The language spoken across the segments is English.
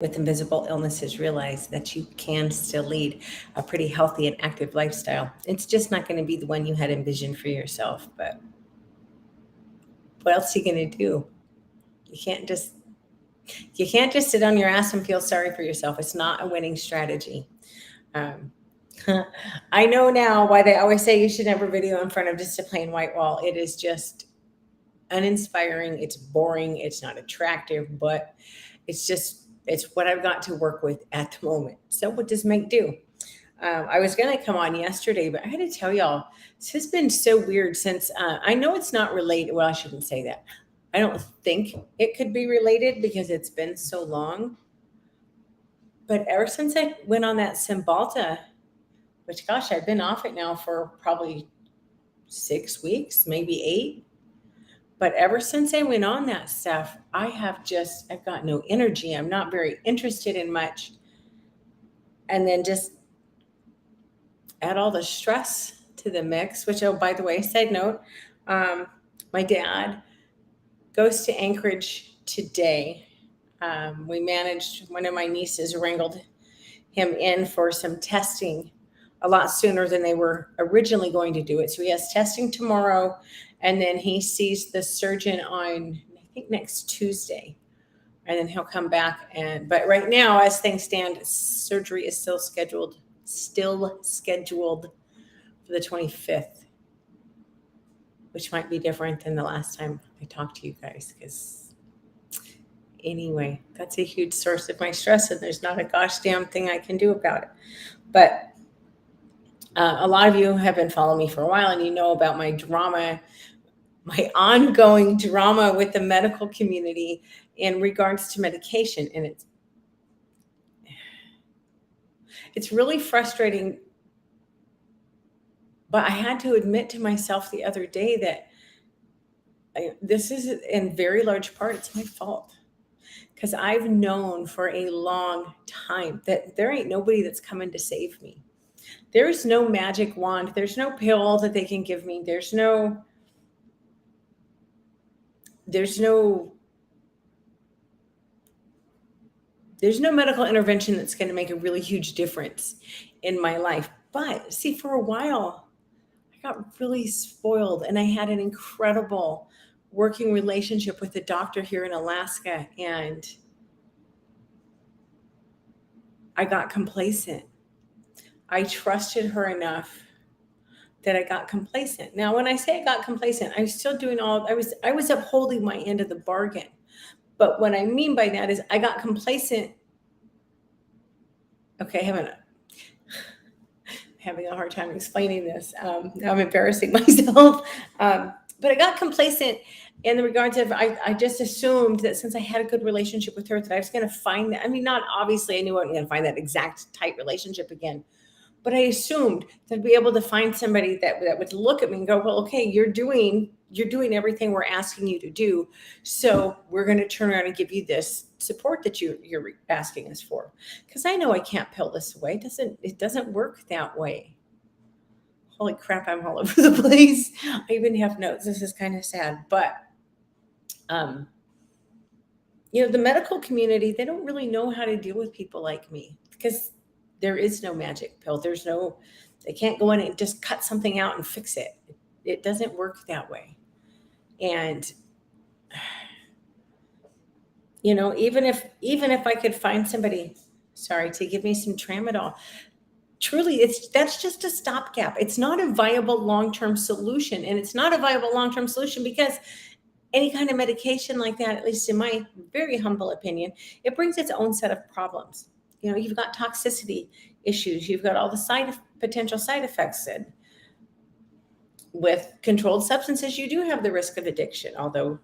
with invisible illnesses realize that you can still lead a pretty healthy and active lifestyle. It's just not going to be the one you had envisioned for yourself. But what else are you going to do? You can't just you can't just sit on your ass and feel sorry for yourself. It's not a winning strategy. Um, I know now why they always say you should never video in front of just a plain white wall. It is just uninspiring. It's boring. It's not attractive, but it's what I've got to work with at the moment. So what does make do? I was going to come on yesterday, but I had to tell y'all, this has been so weird since I know it's not related. Well, I shouldn't say that. I don't think it could be related because it's been so long. But ever since I went on that Cymbalta, which gosh, I've been off it now for probably 6 weeks, maybe 8. But ever since I went on that stuff, I've got no energy. I'm not very interested in much. And then just add all the stress to the mix, which, oh, by the way, side note, my dad goes to Anchorage today. We managed, one of my nieces wrangled him in for some testing a lot sooner than they were originally going to do it. So he has testing tomorrow, and then he sees the surgeon on, I think, next Tuesday. And then he'll come back but right now, as things stand, surgery is still scheduled for the 25th, which might be different than the last time I talked to you guys. Because anyway, that's a huge source of my stress, and there's not a gosh damn thing I can do about it. But a lot of you have been following me for a while, and you know about my drama, my ongoing drama with the medical community in regards to medication. And it's really frustrating. But I had to admit to myself the other day that this is in very large part, it's my fault. Because I've known for a long time that there ain't nobody that's coming to save me. There's no magic wand. There's no pill that they can give me. There's no medical intervention that's going to make a really huge difference in my life. But see, for a while, I got really spoiled, and I had an incredible working relationship with a doctor here in Alaska, and I got complacent. I trusted her enough that I got complacent. Now, when I say I got complacent, I was still doing I was upholding my end of the bargain. But what I mean by that is I got complacent. Okay, having a hard time explaining this. Now I'm embarrassing myself. But I got complacent in the regards of I just assumed that since I had a good relationship with her that I was going to find that. I mean, not obviously I knew I wasn't going to find that exact tight relationship again. But I assumed that I'd be able to find somebody that would look at me and go, well, okay, you're doing everything we're asking you to do. So we're going to turn around and give you this support that you're asking us for. Because I know I can't pill this away. It doesn't work that way. Holy crap, I'm all over the place. I even have notes. This is kind of sad. But, the medical community, they don't really know how to deal with people like me. Because there is no magic pill. They can't go in and just cut something out and fix it. It doesn't work that way. And, even if I could find somebody, to give me some tramadol, truly, that's just a stopgap. It's not a viable long-term solution. And it's not a viable long-term solution because any kind of medication like that, at least in my very humble opinion, it brings its own set of problems. You've got toxicity issues. You've got all the potential side effects. And with controlled substances, you do have the risk of addiction. Although,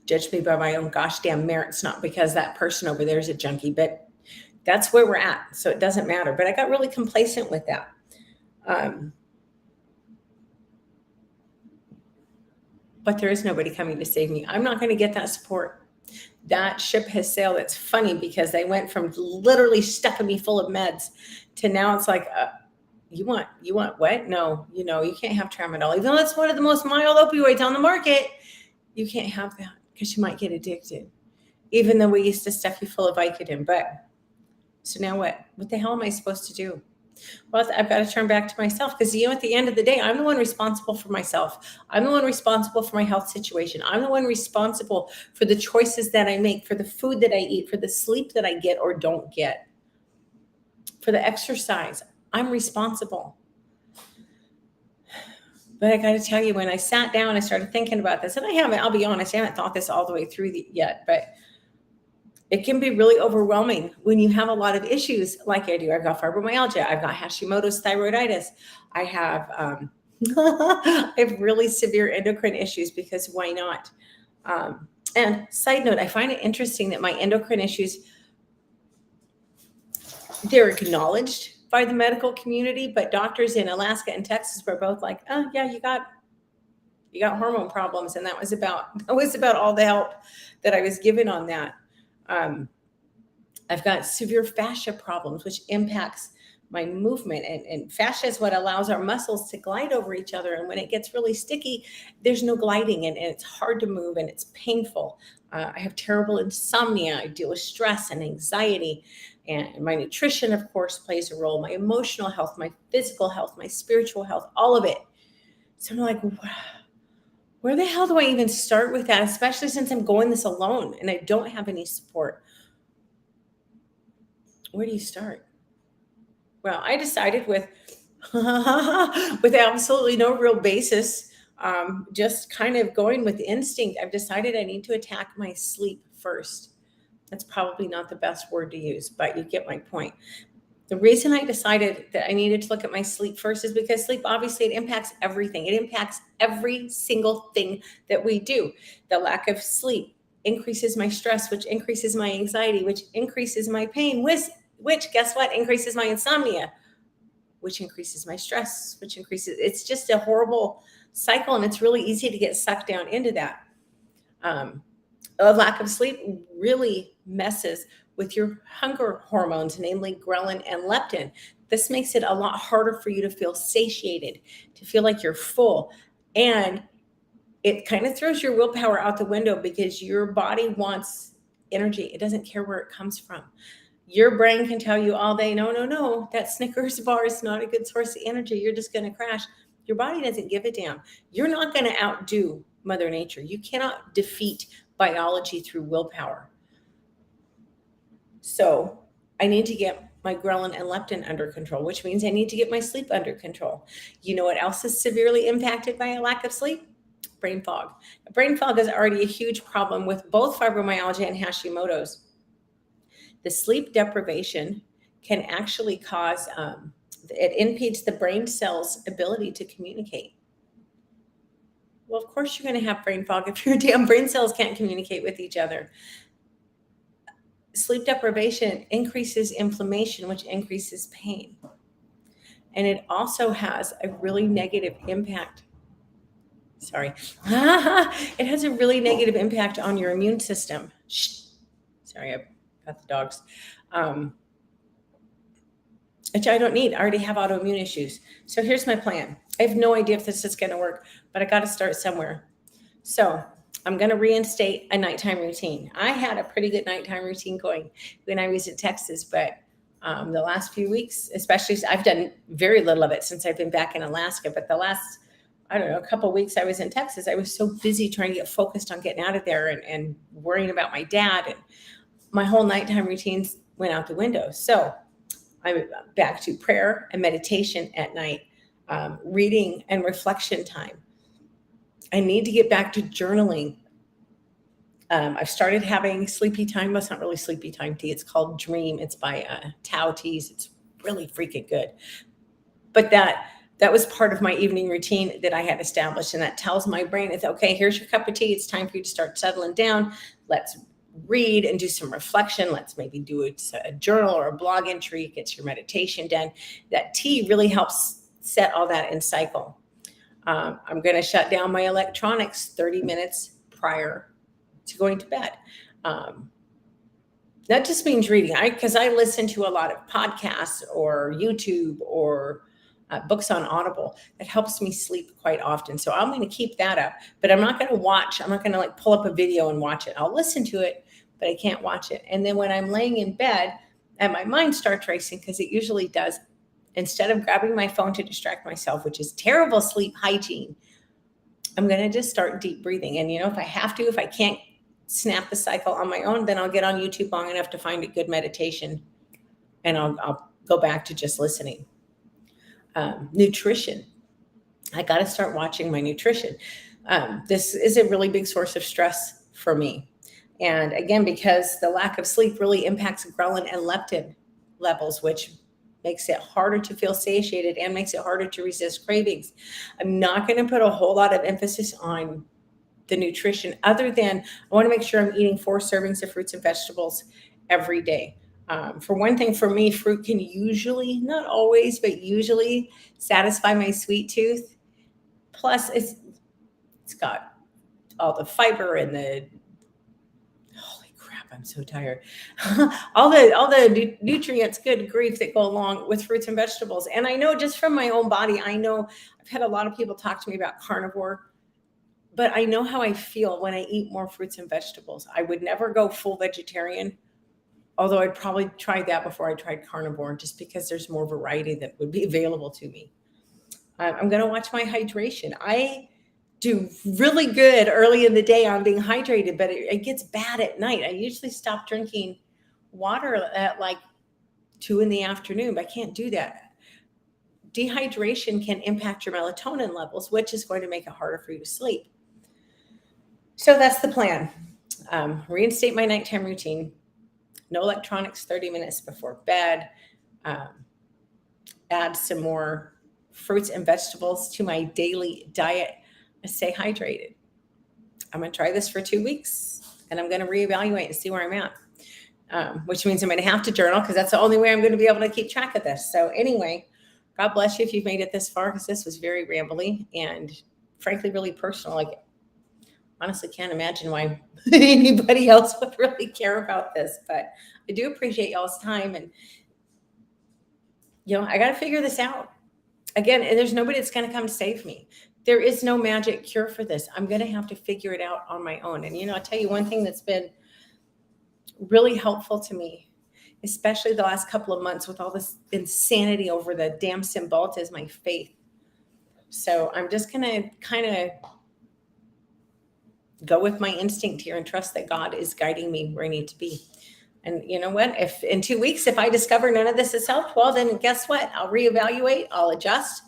judge me by my own gosh damn merits, not because that person over there is a junkie, but that's where we're at. So it doesn't matter. But I got really complacent with that. But there is nobody coming to save me. I'm not going to get that support. That ship has sailed. It's funny because they went from literally stuffing me full of meds to now it's like, you want what? No, you can't have tramadol. Even though it's one of the most mild opioids on the market, you can't have that because you might get addicted. even though we used to stuff you full of Vicodin. But so now what? What the hell am I supposed to do? Well, I've got to turn back to myself because, at the end of the day, I'm the one responsible for myself. I'm the one responsible for my health situation. I'm the one responsible for the choices that I make, for the food that I eat, for the sleep that I get or don't get, for the exercise. I'm responsible. But I got to tell you, when I sat down, I started thinking about this, and I'll be honest, I haven't thought this all the way through yet, but it can be really overwhelming when you have a lot of issues like I do. I've got fibromyalgia. I've got Hashimoto's thyroiditis. I have I have really severe endocrine issues because why not? And side note, I find it interesting that my endocrine issues, they're acknowledged by the medical community, but doctors in Alaska and Texas were both like, "Oh yeah, you got hormone problems," and that was about all the help that I was given on that. I've got severe fascia problems, which impacts my movement. And fascia is what allows our muscles to glide over each other. And when it gets really sticky, there's no gliding and it's hard to move and it's painful. I have terrible insomnia. I deal with stress and anxiety. And my nutrition, of course, plays a role. My emotional health, my physical health, my spiritual health, all of it. So I'm like, where the hell do I even start with that? Especially since I'm going this alone and I don't have any support. Where do you start? Well, I decided with absolutely no real basis, just kind of going with instinct. I've decided I need to attack my sleep first. That's probably not the best word to use, but you get my point. The reason I decided that I needed to look at my sleep first is because sleep, obviously, it impacts everything. It impacts every single thing that we do. The lack of sleep increases my stress, which increases my anxiety, which increases my pain, which guess what? Increases my insomnia, which increases my stress, it's just a horrible cycle. And it's really easy to get sucked down into that. A lack of sleep really messes with your hunger hormones, namely ghrelin and leptin. This makes it a lot harder for you to feel satiated, to feel like you're full. And it kind of throws your willpower out the window because your body wants energy. It doesn't care where it comes from. Your brain can tell you all day, no, that Snickers bar is not a good source of energy. You're just going to crash. Your body doesn't give a damn. You're not going to outdo Mother Nature. You cannot defeat biology through willpower. So I need to get my ghrelin and leptin under control, which means I need to get my sleep under control. You know what else is severely impacted by a lack of sleep? Brain fog. Brain fog is already a huge problem with both fibromyalgia and Hashimoto's. The sleep deprivation can actually cause, it impedes the brain cells' ability to communicate. Well, of course you're going to have brain fog if your damn brain cells can't communicate with each other. Sleep deprivation increases inflammation, which increases pain. And it also has a really negative impact. It has a really negative impact on your immune system. Sorry, I got the dogs. Which I don't need. I already have autoimmune issues. So here's my plan. I have no idea if this is going to work, but I got to start somewhere. So I'm going to reinstate a nighttime routine. I had a pretty good nighttime routine going when I was in Texas, but the last few weeks, especially, I've done very little of it since I've been back in Alaska, but the last, a couple of weeks I was in Texas, I was so busy trying to get focused on getting out of there and worrying about my dad, and my whole nighttime routines went out the window. So I'm back to prayer and meditation at night, reading and reflection time. I need to get back to journaling. I've started having sleepy time. Well, it's not really sleepy time tea. It's called Dream. It's by Tao Teas. It's really freaking good. But that was part of my evening routine that I had established. And that tells my brain, it's okay, here's your cup of tea. It's time for you to start settling down. Let's read and do some reflection. Let's maybe do a journal or a blog entry. Get your meditation done. That tea really helps set all that in cycle. I'm going to shut down my electronics 30 minutes prior to going to bed. That just means reading. Because I listen to a lot of podcasts or YouTube or books on Audible. That helps me sleep quite often. So I'm going to keep that up, but I'm not going to pull up a video and watch it. I'll listen to it, but I can't watch it. And then when I'm laying in bed and my mind starts racing, because it usually does, instead of grabbing my phone to distract myself, which is terrible sleep hygiene, I'm going to just start deep breathing. And, if I have to, if I can't snap the cycle on my own, then I'll get on YouTube long enough to find a good meditation, and I'll go back to just listening. Nutrition. I got to start watching my nutrition. This is a really big source of stress for me. And again, because the lack of sleep really impacts ghrelin and leptin levels, which makes it harder to feel satiated and makes it harder to resist cravings. I'm not going to put a whole lot of emphasis on the nutrition other than I want to make sure I'm eating 4 servings of fruits and vegetables every day. For one thing, for me, fruit can usually, not always, but usually satisfy my sweet tooth. Plus, it's got all the fiber and the, holy crap, I'm so tired. all the nutrients, good grief, that go along with fruits and vegetables. And I know just from my own body, I know I've had a lot of people talk to me about carnivore, but I know how I feel when I eat more fruits and vegetables. I would never go full vegetarian, although I'd probably try that before I tried carnivore, just because there's more variety that would be available to me. I'm going to watch my hydration. I do really good early in the day on being hydrated, but it gets bad at night. I usually stop drinking water at like 2 in the afternoon, but I can't do that. Dehydration can impact your melatonin levels, which is going to make it harder for you to sleep. So that's the plan. Reinstate my nighttime routine. No electronics 30 minutes before bed. Add some more fruits and vegetables to my daily diet. Stay hydrated. I'm going to try this for 2 weeks, and I'm going to reevaluate and see where I'm at, which means I'm going to have to journal, because that's the only way I'm going to be able to keep track of this. So anyway, God bless you if you've made it this far, because this was very rambly and frankly really personal. Like, honestly can't imagine why anybody else would really care about this, but I do appreciate y'all's time. And, I got to figure this out. Again, and there's nobody that's going to come save me. There is no magic cure for this. I'm going to have to figure it out on my own. And, I'll tell you one thing that's been really helpful to me, especially the last couple of months with all this insanity over the damn Cymbalta, is my faith. So I'm just going to kind of go with my instinct here and trust that God is guiding me where I need to be. And you know what? If in 2 weeks, if I discover none of this has helped, well, then guess what? I'll reevaluate, I'll adjust,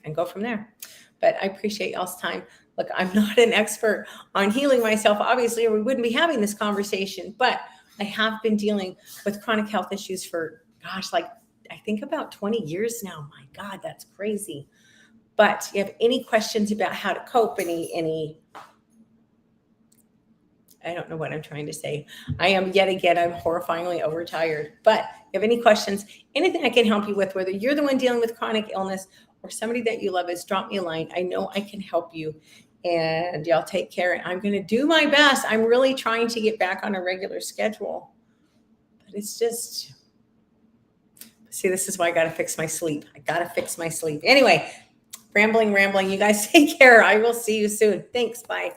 and go from there. But I appreciate y'all's time. Look, I'm not an expert on healing myself, obviously, or we wouldn't be having this conversation, but I have been dealing with chronic health issues for, I think about 20 years now. My God, that's crazy. But you have any questions about how to cope, any I don't know what I'm trying to say. I'm horrifyingly overtired. But if you have any questions, anything I can help you with, whether you're the one dealing with chronic illness or somebody that you love, is drop me a line. I know I can help you. And y'all take care. I'm going to do my best. I'm really trying to get back on a regular schedule. But it's just, see, this is why I got to fix my sleep. Anyway, rambling. You guys take care. I will see you soon. Thanks. Bye.